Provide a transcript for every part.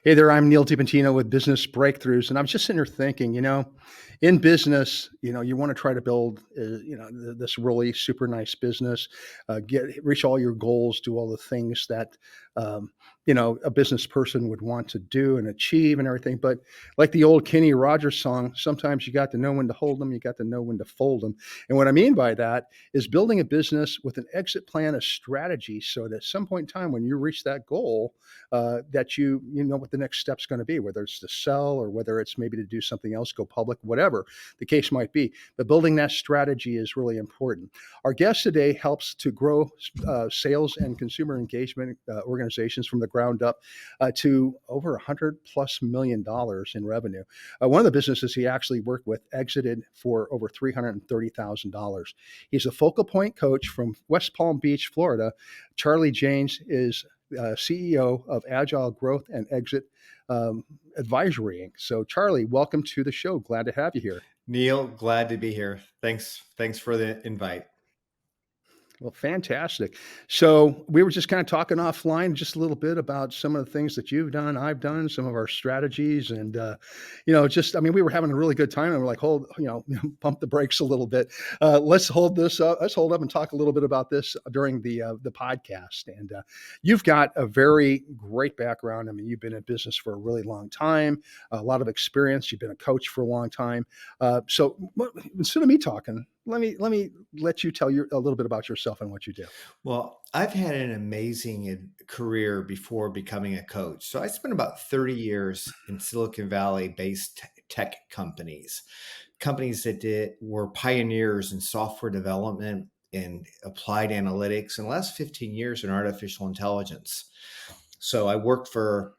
Hey there, I'm Neal Dipentino with Business Breakthroughs, and I'm just sitting here thinking, in business, you want to try to build, this really super nice business, get reach all your goals, do all the things that, um, a business person would want to do and achieve and everything. But like the old Kenny Rogers song, sometimes you got to know when to hold them, you got to know when to fold them. And what I mean by that is building a business with an exit plan, a strategy, so that at some point in time when you reach that goal, that you know what the next step's going to be, whether it's to sell or whether it's maybe to do something else, go public, whatever the case might be. But building that strategy is really important. Our guest today helps to grow sales and consumer engagement organizations from the ground up to over $100+ million in revenue. One of the businesses he actually worked with exited for over $330,000. He's a focal point coach from West Palm Beach, Florida. Charlie James is CEO of Agile Growth and Exit Advisory Inc. So, Charlie, welcome to the show. Glad to have you here. Neal, glad to be here. Thanks for the invite. Well, fantastic. So we were just kind of talking offline just a little bit about some of the things that you've done, I've done, some of our strategies, and I mean, we were having a really good time, and we're like, hold, pump the brakes a little bit. Let's hold this up. Let's hold up and talk a little bit about this during the podcast. And you've got a very great background. I mean, you've been in business for a really long time, a lot of experience. You've been a coach for a long time. So instead of me talking, let me let you tell a little bit about yourself and what you do. Well, I've had an amazing career before becoming a coach. So I spent about 30 years in Silicon Valley based tech companies, companies that were pioneers in software development and applied analytics, and the last 15 years in artificial intelligence. So I worked for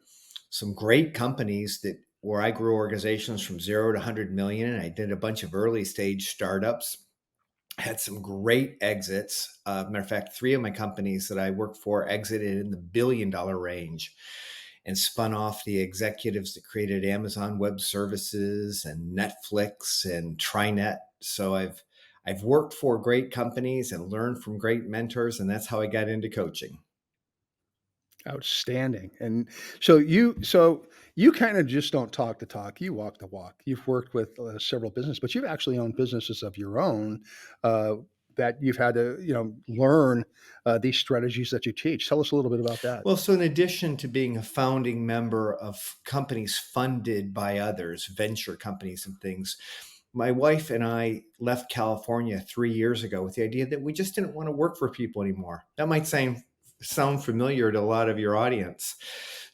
some great companies where I grew organizations from 0 to 100 million. And I did a bunch of early stage startups, had some great exits. Matter of fact, 3 of my companies that I worked for exited in the $1 billion range and spun off the executives that created Amazon Web Services and Netflix and TriNet. So I've worked for great companies and learned from great mentors, and that's how I got into coaching. Outstanding. And so you kind of just don't talk the talk, you walk the walk. You've worked with several businesses, but you've actually owned businesses of your own uh, that you've had to learn these strategies that you teach. Tell us a little bit about that. Well, so in addition to being a founding member of companies funded by others, venture companies and things, my wife and I left California 3 years ago with the idea that we just didn't want to work for people anymore. That might sound familiar to a lot of your audience.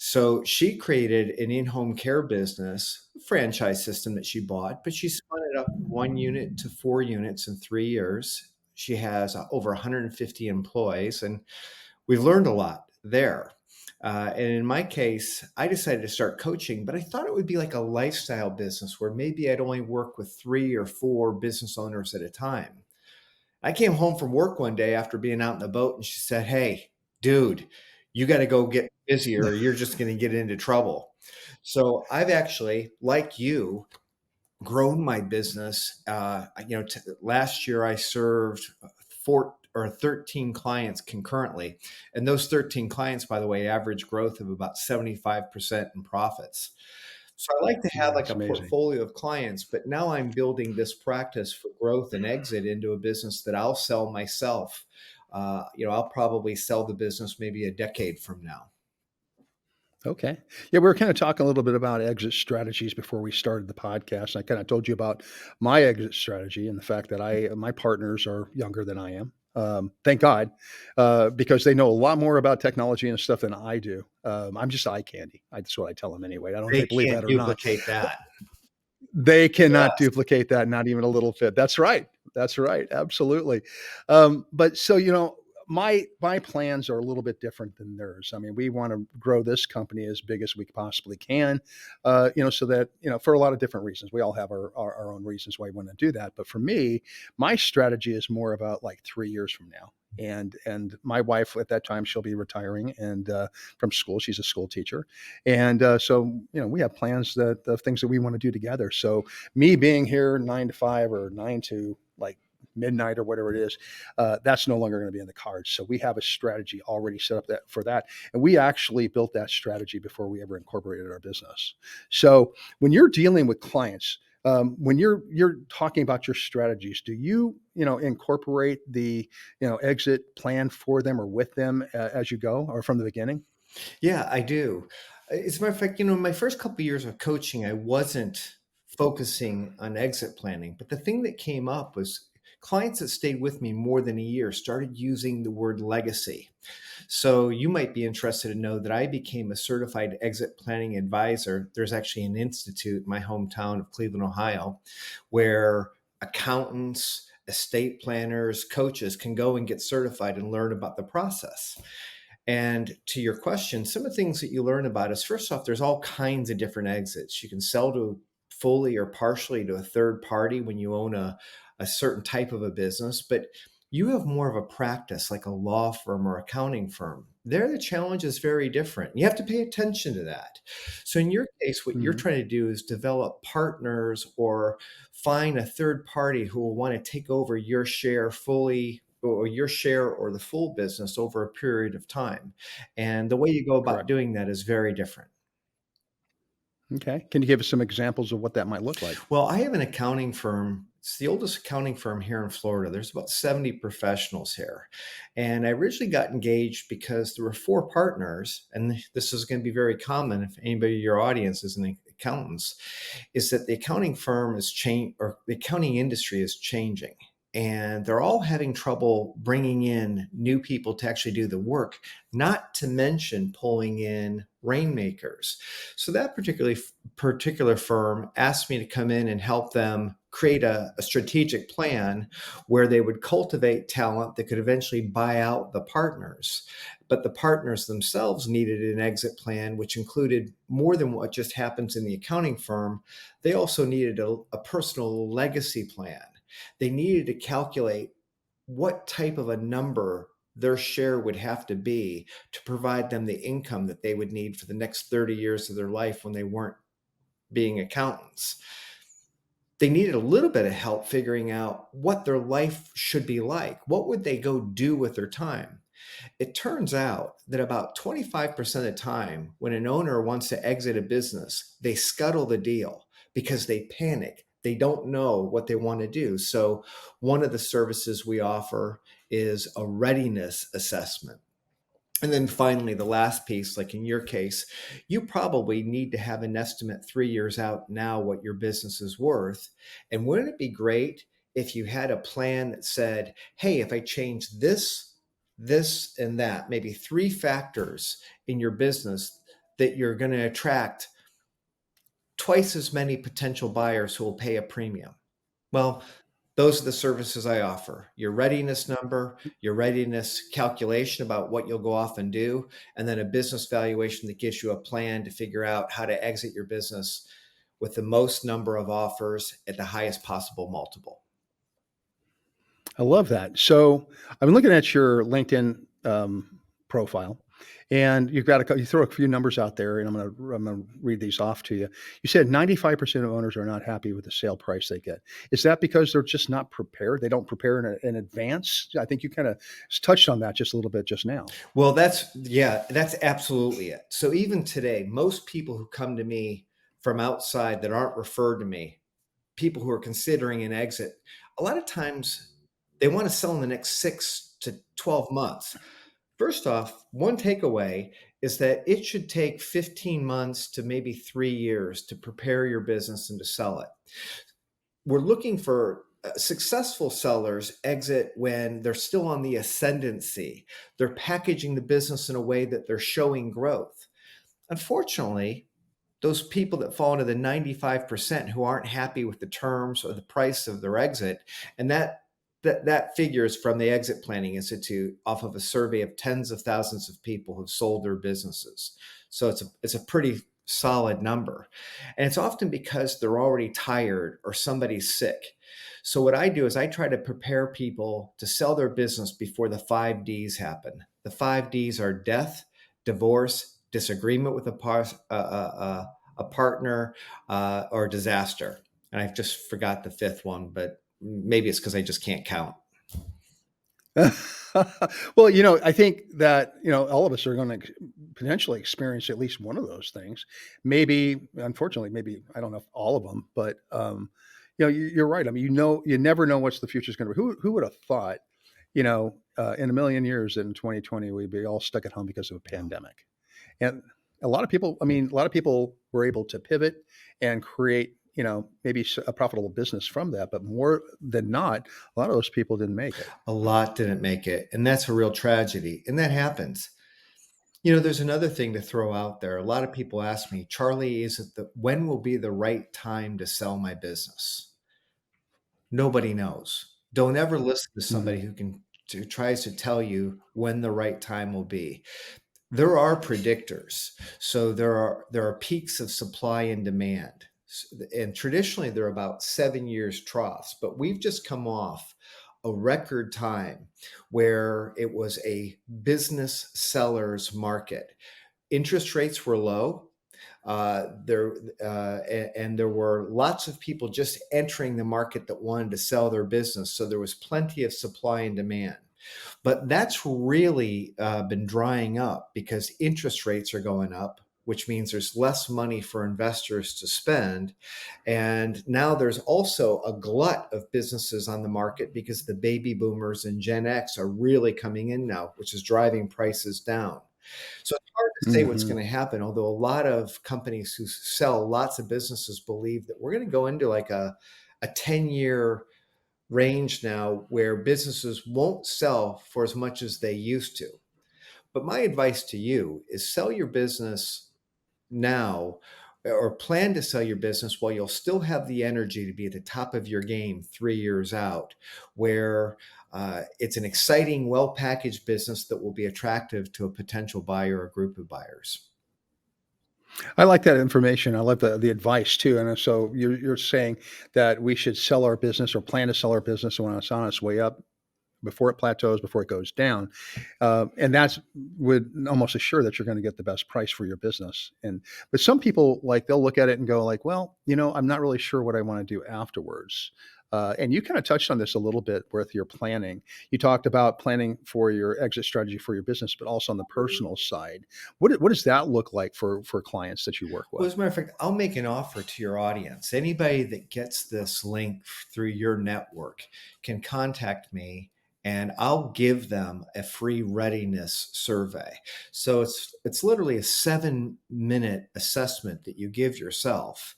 So she created an in-home care business franchise system that she bought, but she spun it up 1 unit to 4 units in 3 years. She has over 150 employees, and we've learned a lot there. And in my case, I decided to start coaching, but I thought it would be like a lifestyle business where maybe I'd only work with 3 or 4 business owners at a time. I came home from work one day after being out in the boat, and she said, "Hey, dude, you got to go get busy or you're just going to get into trouble." So I've actually, like you, grown my business. Last year I served 13 clients concurrently. And those 13 clients, by the way, average growth of about 75% in profits. So I like to have like That's a amazing. portfolio of clients, but now I'm building this practice for growth and exit into a business that I'll sell myself. I'll probably sell the business maybe a decade from now. Okay. Yeah, we were kind of talking a little bit about exit strategies before we started the podcast. I kind of told you about my exit strategy and the fact that my partners are younger than I am. Thank God, because they know a lot more about technology and stuff than I do. I'm just eye candy. That's what I tell them anyway. I don't know if They they believe can't that or not. duplicate that. They cannot Yes. duplicate that, not even a little bit. That's right. That's right. Absolutely. But so my plans are a little bit different than theirs. I mean, we want to grow this company as big as we possibly can, so that for a lot of different reasons. We all have our own reasons why we want to do that. But for me, my strategy is more about like 3 years from now. And my wife at that time, she'll be retiring and from school. She's a school teacher, and so we have plans that of things that we want to do together. So me being here 9 to 5 or 9 to like midnight or whatever it is, that's no longer going to be in the cards. So we have a strategy already set up that for that, and we actually built that strategy before we ever incorporated our business. So when you're dealing with clients, when you're talking about your strategies, do you incorporate the exit plan for them or with them as you go or from the beginning? Yeah, I do. As a matter of fact, my first couple years of coaching, I wasn't focusing on exit planning. But the thing that came up was clients that stayed with me more than a year started using the word legacy. So you might be interested to know that I became a certified exit planning advisor. There's actually an institute in my hometown of Cleveland, Ohio, where accountants, estate planners, coaches can go and get certified and learn about the process. And to your question, some of the things that you learn about is, first off, there's all kinds of different exits. You can sell to fully or partially to a third party when you own a certain type of a business, but you have more of a practice like a law firm or accounting firm. There, the challenge is very different. You have to pay attention to that. So, in your case, what you're Mhm. trying to do is develop partners or find a third party who will want to take over your share fully or your share or the full business over a period of time. And the way you go about Correct. doing that is very different. Okay. Can you give us some examples of what that might look like? Well, I have an accounting firm. It's the oldest accounting firm here in Florida. There's about 70 professionals here. And I originally got engaged because there were four partners, and this is going to be very common if anybody in your audience is an accountants, is that the accounting firm is change or the accounting industry is changing. And they're all having trouble bringing in new people to actually do the work, not to mention pulling in rainmakers. So that particular firm asked me to come in and help them create a strategic plan where they would cultivate talent that could eventually buy out the partners. But the partners themselves needed an exit plan, which included more than what just happens in the accounting firm. They also needed a personal legacy plan. They needed to calculate what type of a number their share would have to be to provide them the income that they would need for the next 30 years of their life when they weren't being accountants. They needed a little bit of help figuring out what their life should be like. What would they go do with their time? It turns out that about 25% of the time, when an owner wants to exit a business, they scuttle the deal because they panic. They don't know what they want to do. So, one of the services we offer is a readiness assessment. And then finally, the last piece, like in your case, you probably need to have an estimate 3 years out now what your business is worth. And wouldn't it be great if you had a plan that said, hey, if I change this, this, and that, maybe three factors in your business, that you're going to attract twice as many potential buyers who will pay a premium? Well, those are the services I offer. Your readiness number, your readiness calculation about what you'll go off and do, and then a business valuation that gives you a plan to figure out how to exit your business with the most number of offers at the highest possible multiple. I love that. So I'm looking at your LinkedIn profile, and you throw a few numbers out there, and I'm gonna read these off to you. You said 95% of owners are not happy with the sale price they get. Is that because they're just not prepared? They don't prepare in advance. I think you kind of touched on that just a little bit just now. Well, that's absolutely it. So even today, most people who come to me from outside that aren't referred to me, people who are considering an exit, a lot of times they want to sell in the next 6 to 12 months. First off, one takeaway is that it should take 15 months to maybe 3 years to prepare your business and to sell it. We're looking for successful sellers exit when they're still on the ascendancy. They're packaging the business in a way that they're showing growth. Unfortunately, those people that fall into the 95% who aren't happy with the terms or the price of their exit, and that figure is from the Exit Planning Institute off of a survey of tens of thousands of people who've sold their businesses. So it's a pretty solid number. And it's often because they're already tired or somebody's sick. So what I do is I try to prepare people to sell their business before the 5 Ds happen. The 5 Ds are death, divorce, disagreement with a partner, or disaster. And I just forgot the fifth one, but Maybe it's because I just can't count. Well, I think that, all of us are going to potentially experience at least one of those things. Maybe, unfortunately, maybe, I don't know if all of them, but, you're right. I mean, you never know what's the future is going to be. Who would have thought, in a million years in 2020, we'd be all stuck at home because of a pandemic? And a lot of people were able to pivot and create, maybe a profitable business from that. But more than not, a lot of those people didn't make it. A lot didn't make it, and that's a real tragedy, and that happens. There's another thing to throw out there. A lot of people ask me, Charlie, when will be the right time to sell my business? Nobody knows. Don't ever listen to somebody Mhm. who tries to tell you when the right time will be. There are predictors. So there are peaks of supply and demand. And traditionally they're about 7 years troughs, but we've just come off a record time where it was a business seller's market. Interest rates were low. And there were lots of people just entering the market that wanted to sell their business. So there was plenty of supply and demand. But that's really been drying up because interest rates are going up, which means there's less money for investors to spend. And now there's also a glut of businesses on the market because the baby boomers and Gen X are really coming in now, which is driving prices down. So it's hard to say what's Mhm. going to happen, although a lot of companies who sell lots of businesses believe that we're going to go into like a 10-year range now where businesses won't sell for as much as they used to. But my advice to you is sell your business now or plan to sell your business while you'll still have the energy to be at the top of your game 3 years out, where it's an exciting, well packaged business that will be attractive to a potential buyer or group of buyers. I like that information. I love the advice too. And so you're saying that we should sell our business or plan to sell our business when it's on its way up, before it plateaus, before it goes down, and that's would almost assure that you're going to get the best price for your business. And but some people, like, they'll look at it and go like, well, I'm not really sure what I want to do afterwards. And you kind of touched on this a little bit with your planning. You talked about planning for your exit strategy for your business, but also on the personal side. What does that look like for clients that you work Well, with? as a matter of fact, I'll make an offer to your audience. Anybody that gets this link through your network can contact me and I'll give them a free readiness survey. So it's literally a 7-minute assessment that you give yourself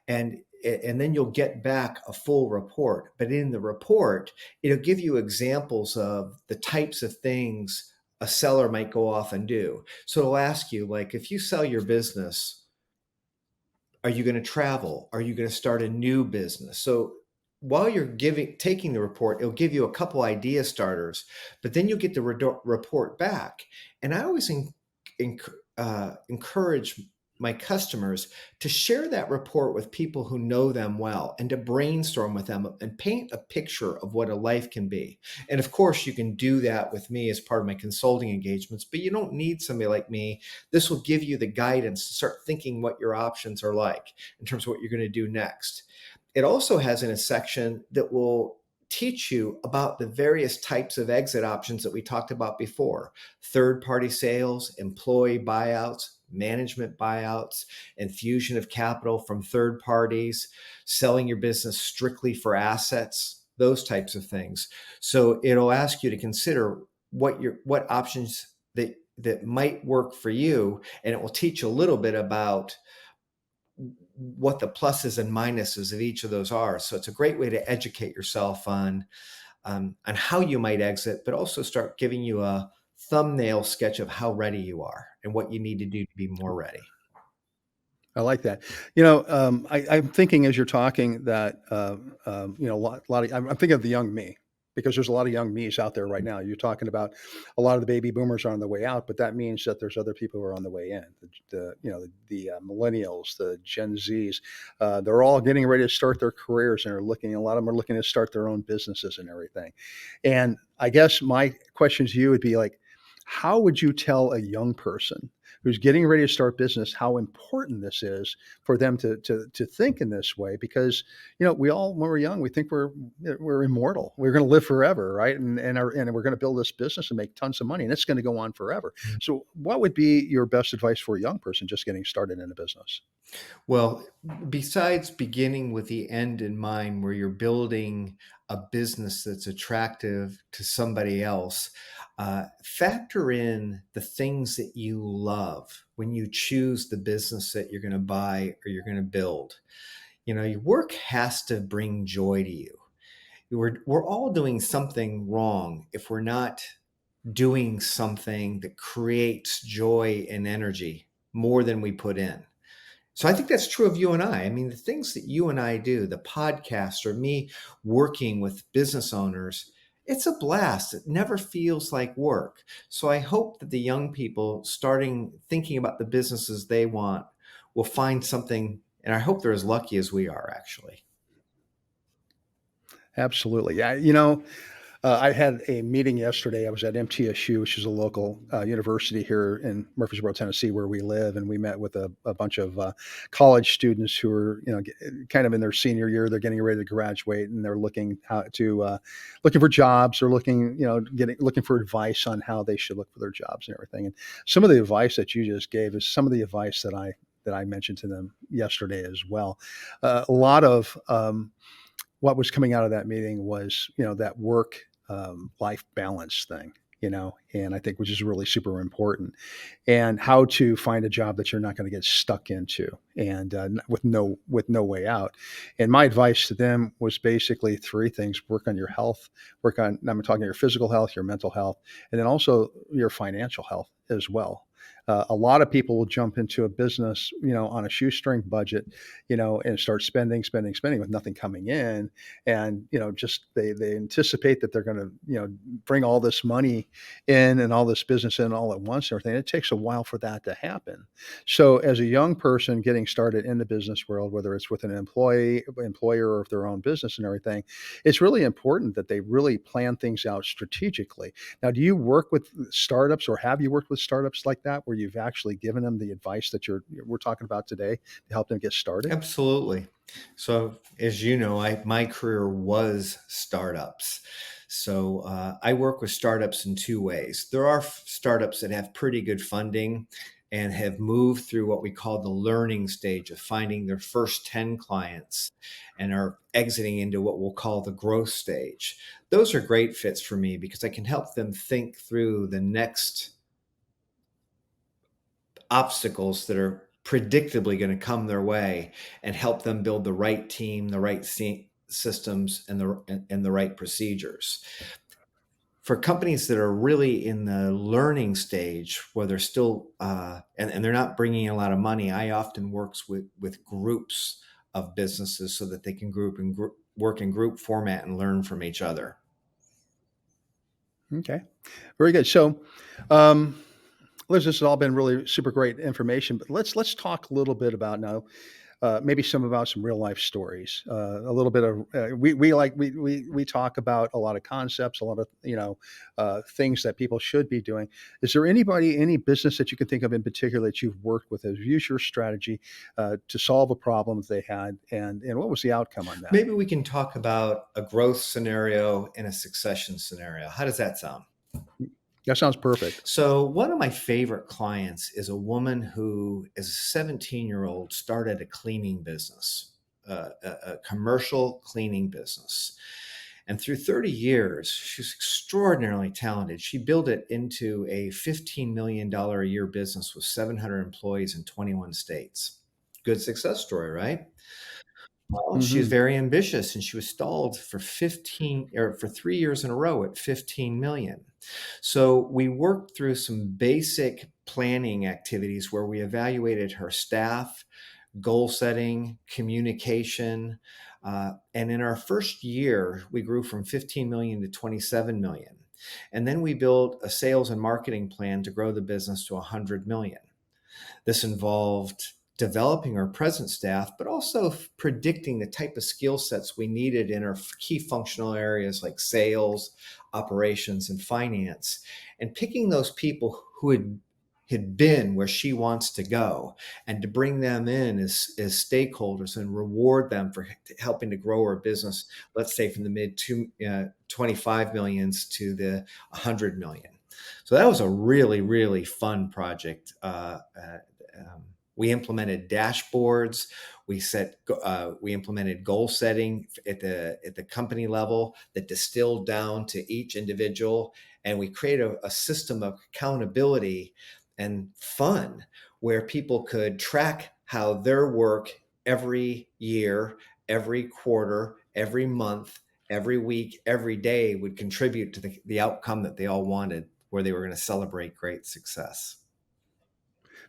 and and then you'll get back a full report. But in the report, it'll give you examples of the types of things a seller might go off and do. So it'll ask you, like, if you sell your business, are you going to travel? Are you going to start a new business? So while you're taking the report, it'll give you a couple idea starters, but then you'll get the report back. And I always encourage my customers to share that report with people who know them well and to brainstorm with them and paint a picture of what a life can be. And of course, you can do that with me as part of my consulting engagements, but you don't need somebody like me. This will give you the guidance to start thinking what your options are like in terms of what you're going to do next. It also has in a section that will teach you about the various types of exit options that we talked about before: third party sales, employee buyouts, management buyouts, infusion of capital from third parties, selling your business strictly for assets, those types of things. So it'll ask you to consider what options that might work for you, and it will teach you a little bit about what the pluses and minuses of each of those are. So it's a great way to educate yourself on how you might exit, but also start giving you a thumbnail sketch of how ready you are and what you need to do to be more ready. I like that. I'm thinking as you're talking that, a lot of, I'm thinking of the young me, because there's a lot of young me's out there right now. You're talking about a lot of the baby boomers are on the way out, but that means that there's other people who are on the way in. The millennials, the Gen Zs, they're all getting ready to start their careers, and a lot of them are looking to start their own businesses and everything. And I guess my question to you would be like, how would you tell a young person who's getting ready to start business how important this is for them to think in this way, because we all, when we're young, we think we're immortal, we're going to live forever, right? And we're going to build this business and make tons of money, and it's going to go on forever. So what would be your best advice for a young person just getting started in a business? Well, besides beginning with the end in mind, where you're building a business that's attractive to somebody else, factor in the things that you love when you choose the business that you're going to buy or you're going to build. Your work has to bring joy to you. We're all doing something wrong if we're not doing something that creates joy and energy more than we put in. So I think that's true of you and I. I mean, the things that you and I do, the podcast or me working with business owners, it's a blast. It never feels like work. So I hope that the young people starting thinking about the businesses they want will find something, and I hope they're as lucky as we are, actually. Absolutely. Yeah. I had a meeting yesterday. I was at MTSU, which is a local university here in Murfreesboro, Tennessee, where we live, and we met with a bunch of college students who are, kind of in their senior year. They're getting ready to graduate, and they're looking for jobs, or looking for advice on how they should look for their jobs and everything. And some of the advice that you just gave is some of the advice that I mentioned to them yesterday as well. A lot of what was coming out of that meeting was, that work life balance thing, and I think which is really super important, and how to find a job that you're not going to get stuck into, and with no way out. And my advice to them was basically three things: work on your health, I'm talking your physical health, your mental health, and then also your financial health as well. A lot of people will jump into a business, on a shoestring budget, and start spending with nothing coming in, and just they anticipate that they're going to, bring all this money in and all this business in all at once and everything. It takes a while for that to happen. So, as a young person getting started in the business world, whether it's with an employer, or if their own business and everything, it's really important that they really plan things out strategically. Now, do you work with startups, or have you worked with startups like that, where you've actually given them the advice that we're talking about today to help them get started? Absolutely. So, as you know, my career was startups. So, I work with startups in two ways. There are startups that have pretty good funding and have moved through what we call the learning stage of finding their first 10 clients and are exiting into what we'll call the growth stage. Those are great fits for me because I can help them think through the next obstacles that are predictably going to come their way and help them build the right team, the right systems, and the right procedures. For companies that are really in the learning stage, where they're still and they're not bringing in a lot of money, I often works with groups of businesses so that they can work in group format and learn from each other. Okay, very good. So, um, Liz, this has all been really super great information, but let's talk a little bit about now, maybe about some real life stories. A little bit of we talk about a lot of concepts, a lot of things that people should be doing. Is there any business that you can think of in particular that you've worked with, has used your strategy to solve a problem that they had, and what was the outcome on that? Maybe we can talk about a growth scenario and a succession scenario. How does that sound? That sounds perfect. So, one of my favorite clients is a woman who, as a 17-year-old, started a cleaning business, a commercial cleaning business. And through 30 years, she's extraordinarily talented. She built it into a $15 million a year business with 700 employees in 21 states. Good success story, right? Well, she's Hmm. very ambitious, and she was stalled for 3 years in a row at 15 million. So we worked through some basic planning activities where we evaluated her staff, goal setting, communication. And in our first year, we grew from 15 million to 27 million. And then we built a sales and marketing plan to grow the business to 100 million. This involved developing our present staff, but also predicting the type of skill sets we needed in our key functional areas like sales, operations, and finance, and picking those people who had had been where she wants to go, and to bring them in as stakeholders and reward them for helping to grow our business, let's say from the mid 25 millions to the 100 million. So that was a really, really fun project. We implemented dashboards. We implemented goal setting at the company level that distilled down to each individual, and we created a system of accountability and fun where people could track how their work every year, every quarter, every month, every week, every day would contribute to the outcome that they all wanted, where they were going to celebrate great success.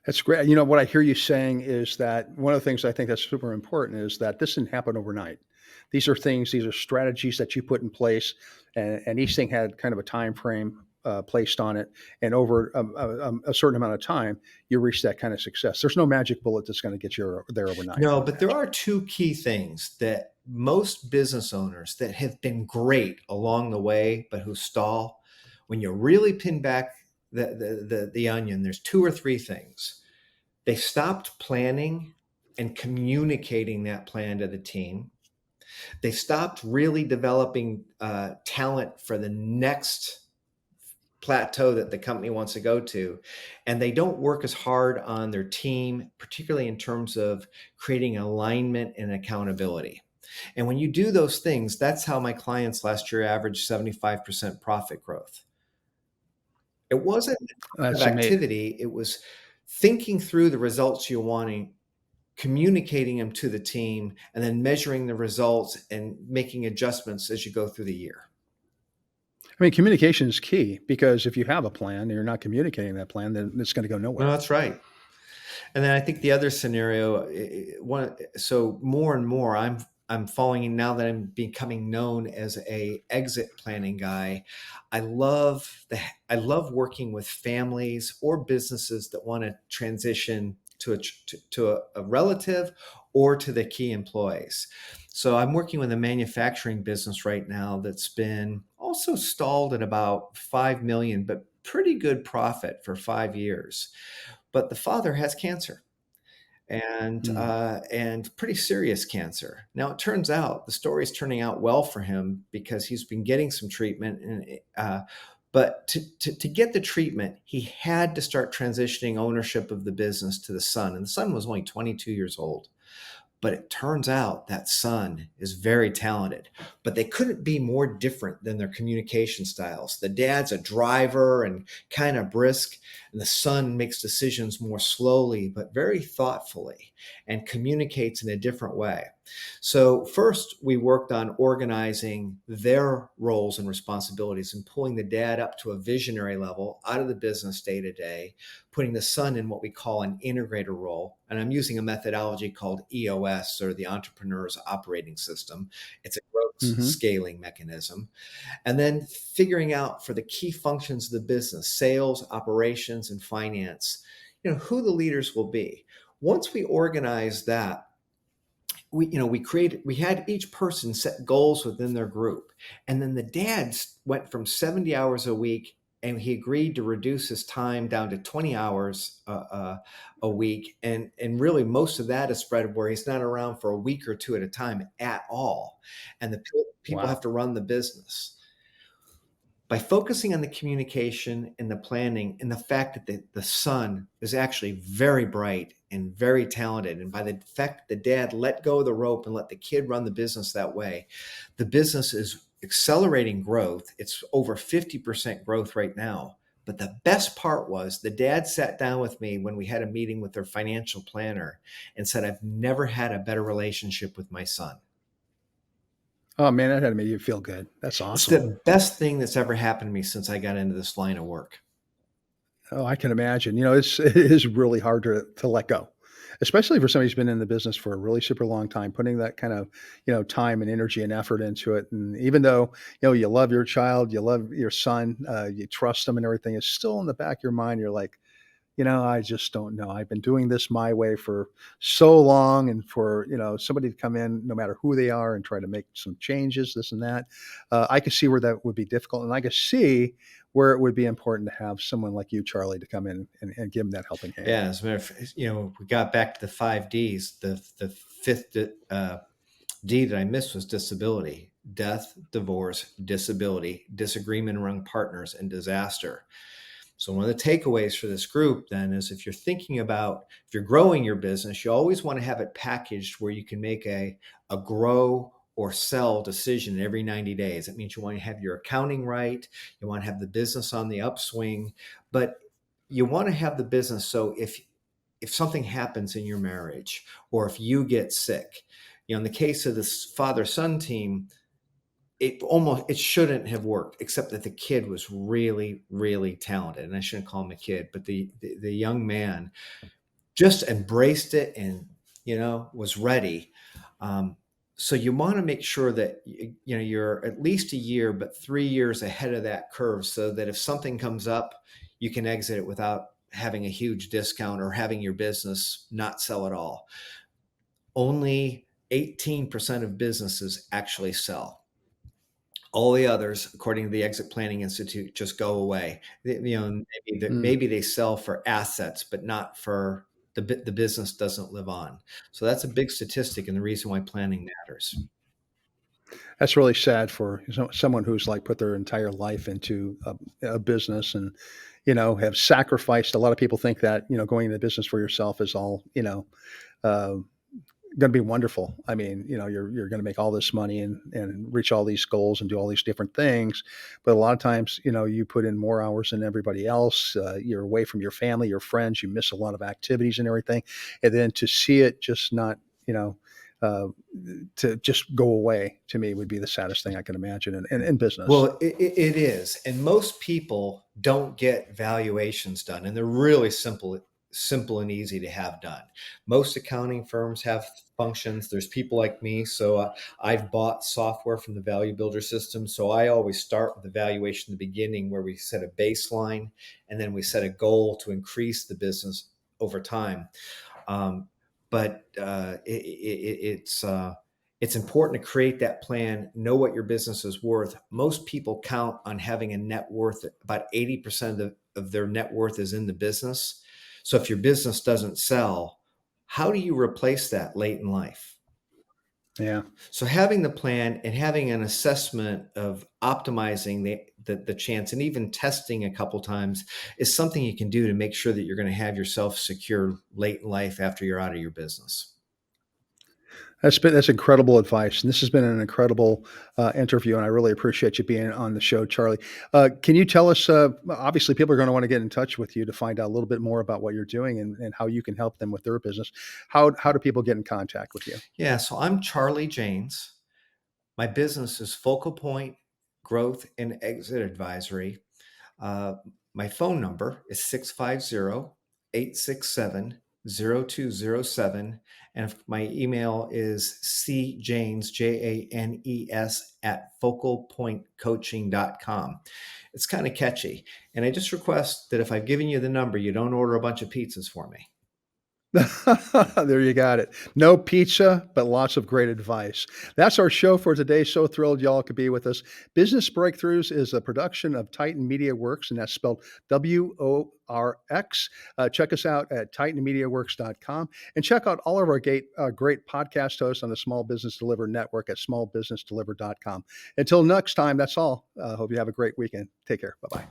That's great. What I hear you saying is that one of the things I think that's super important is that this didn't happen overnight. These are strategies that you put in place, and each thing had kind of a time frame placed on it. And over a certain amount of time, you reach that kind of success. There's no magic bullet that's going to get you there overnight, I No, would but there imagine. are two key things that most business owners that have been great along the way, but who stall, when you really pin back the onion, there's two or three things. They stopped planning and communicating that plan to the team. They stopped really developing talent for the next plateau that the company wants to go to, and they don't work as hard on their team, particularly in terms of creating alignment and accountability. And when you do those things, that's how my clients last year averaged 75% profit growth. It wasn't of That's amazing. activity, it was thinking through the results you're wanting, communicating them to the team, and then measuring the results and making adjustments as you go through the year. I mean, communication is key because if you have a plan and you're not communicating that plan, then it's going to go No, nowhere. that's right. And then I think the other scenario, so more and more, I'm falling in now that I'm becoming known as a exit planning guy. I love I love working with families or businesses that want to transition to a relative or to the key employees. So I'm working with a manufacturing business right now that's been also stalled at about 5 million, but pretty good profit for 5 years. But the father has cancer, Mm. and pretty serious cancer. Now it turns out the story is turning out well for him because he's been getting some treatment, and but to get the treatment, he had to start transitioning ownership of the business to the son, and the son was only 22 years old. But it turns out that son is very talented, but they couldn't be more different than their communication styles. The dad's a driver and kind of brisk, and the son makes decisions more slowly, but very thoughtfully, and communicates in a different way. So, first, we worked on organizing their roles and responsibilities and pulling the dad up to a visionary level out of the business day to day, putting the son in what we call an integrator role. And I'm using a methodology called EOS, or the Entrepreneur's Operating System. It's a growth Hmm. scaling mechanism. And then figuring out for the key functions of the business, sales, operations, and finance, who the leaders will be. Once we organize that, we had each person set goals within their group, and then the dads went from 70 hours a week, and he agreed to reduce his time down to 20 hours a week, and really most of that is spread where he's not around for a week or two at a time at all, and the people have Wow. to run the business. By focusing on the communication and the planning and the fact that the son is actually very bright and very talented, and by the fact that the dad let go of the rope and let the kid run the business that way, the business is accelerating growth. It's over 50% growth right now. But the best part was the dad sat down with me when we had a meeting with their financial planner and said, I've never had a better relationship with my son. Oh man, that had to make you feel good. That's It's awesome. the best thing that's ever happened to me since I got into this line of work. Oh, I can imagine. It is really hard to let go, especially for somebody who's been in the business for a really super long time, putting that kind of time and energy and effort into it. And even though you love your child, you love your son, you trust them and everything, it's still in the back of your mind. You're like, I just don't know. I've been doing this my way for so long, and for, somebody to come in, no matter who they are, and try to make some changes, this and that, I could see where that would be difficult, and I could see where it would be important to have someone like you, Charlie, to come in and give them that helping hand. Yeah, as a matter of, we got back to the 5 Ds. The fifth D that I missed was disability: death, divorce, disability, disagreement among partners, and disaster. So one of the takeaways for this group then is, if you're growing your business, you always want to have it packaged where you can make a grow or sell decision every 90 days. That means you want to have your accounting right. You want to have the business on the upswing, but you want to have the business. So if something happens in your marriage, or if you get sick, in the case of this father-son team, it shouldn't have worked, except that the kid was really, really talented. And I shouldn't call him a kid, but the young man just embraced it and, was ready. So you want to make sure that, you're at least a year, but 3 years ahead of that curve, so that if something comes up, you can exit it without having a huge discount or having your business not sell at all. Only 18% of businesses actually sell. All the others, according to the Exit Planning Institute, just go away. Mm. Maybe they sell for assets, but not for the business doesn't live on. So that's a big statistic, and the reason why planning matters. That's really sad for someone who's like put their entire life into a business, and have sacrificed. A lot of people think that going into business for yourself is all uh, going to be wonderful. I mean, you're going to make all this money and reach all these goals and do all these different things. But a lot of times, you put in more hours than everybody else. You're away from your family, your friends. You miss a lot of activities and everything. And then to see it just not, uh, to just go away, to me, would be the saddest thing I can imagine in business. Well, it is, and most people don't get valuations done, and they're really simple and easy to have done. Most accounting firms have functions. There's people like me, so I've bought software from the Value Builder system. So I always start with the valuation in the beginning, where we set a baseline, and then we set a goal to increase the business over time. Um, but it's important to create that plan, know what your business is worth. Most people count on having a net worth. About 80% of their net worth is in the business. So if your business doesn't sell, how do you replace that late in life? Yeah. So having the plan and having an assessment of optimizing the chance, and even testing a couple times, is something you can do to make sure that you're going to have yourself secure late in life after you're out of your business. That's incredible advice, and this has been an incredible interview, and I really appreciate you being on the show, Charlie. Can you tell us? Obviously, people are going to want to get in touch with you to find out a little bit more about what you're doing, and how you can help them with their business. How do people get in contact with you? Yeah, so I'm Charlie Janes. My business is Focal Point Growth and Exit Advisory. Uh, my phone number is 650-867-0207. And my email is cjanes, Janes, at focalpointcoaching.com. It's kind of catchy. And I just request that if I've given you the number, you don't order a bunch of pizzas for me. There you got it. No pizza, but lots of great advice. That's our show for today. So thrilled y'all could be with us. Business Breakthroughs is a production of Titan Media Works, and that's spelled WORX. Check us out at titanmediaworks.com, and check out all of our great podcast hosts on the Small Business Deliver Network at smallbusinessdeliver.com. Until next time, that's all. Hope you have a great weekend. Take care. Bye bye.